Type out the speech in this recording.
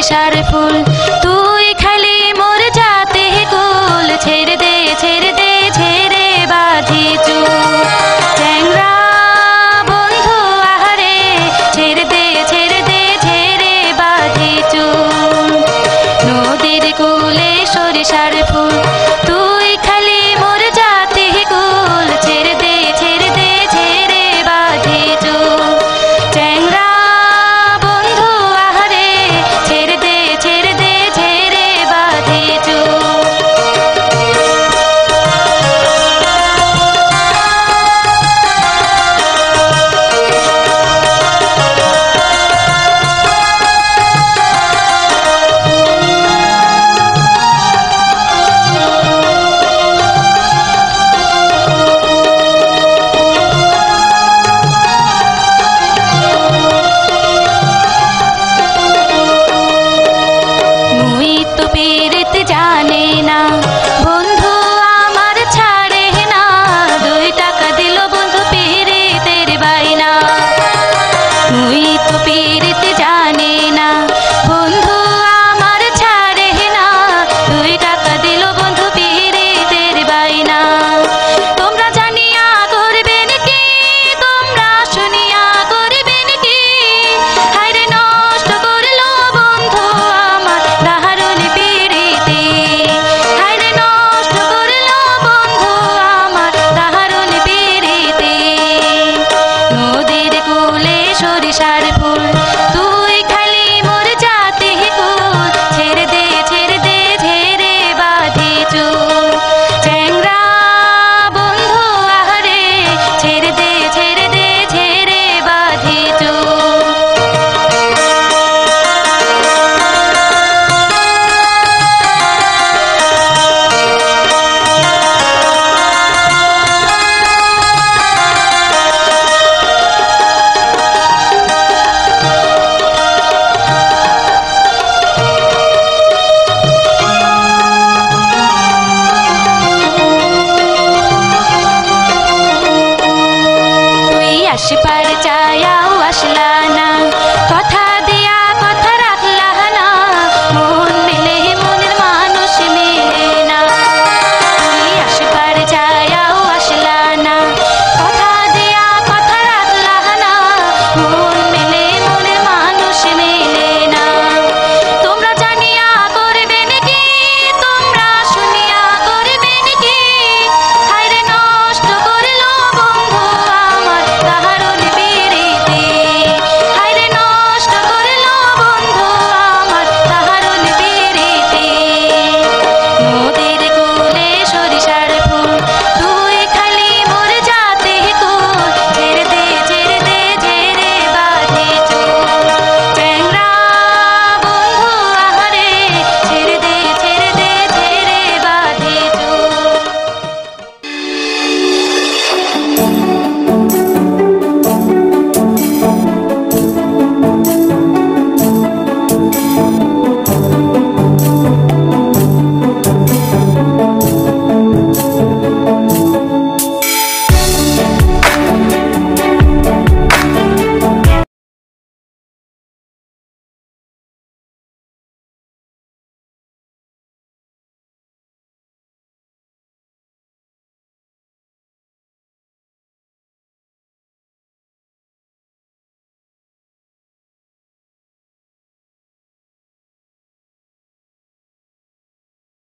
সরিষার ফুল তুই খালি মোর যাতে কুল ছেড়ে দে ছেড়ে বাঁধি চুল চ্যাংরা বন্ধু আহারে ছেড়ে দে ছেড়ে বাঁধি চুল নদীর কুলে সরিষার ফুল তুই খালি মোর যাতে কুল ছেড়ে দে ছেড়ে বাঁধি চুল চ্যাংরা বন্ধু আহারে ছেড়ে দে ছেড়ে বাঁধি চুল জানে না বন্ধু আমার ছাড়ে না 2 টাকা দিল বন্ধু পীড়িতের বাইনা তুই তো পীড়িত জানে না বন্ধু আমার ছাড়ে না 2 টাকা দিল বন্ধু পীড়িতের বাইনা তোমরা জানিয়া করবেন কি তোমরা শুনিয়া করবেন কি হায়রে নষ্ট করলো বন্ধু আমার দারুণ পীড়িতে হায়রে নষ্ট করলো বন্ধু আমার দারুণ পীড়িতে নদীর কুলে সরিষার ফুল তুই খালি মোর যাতে কুল ছেড়ে দে ছেড়ে বাঁধি চুল চ্যাংরা বন্ধু আহারে ছেড়ে দে ছেড়ে বাঁধি চুল আশেপাশে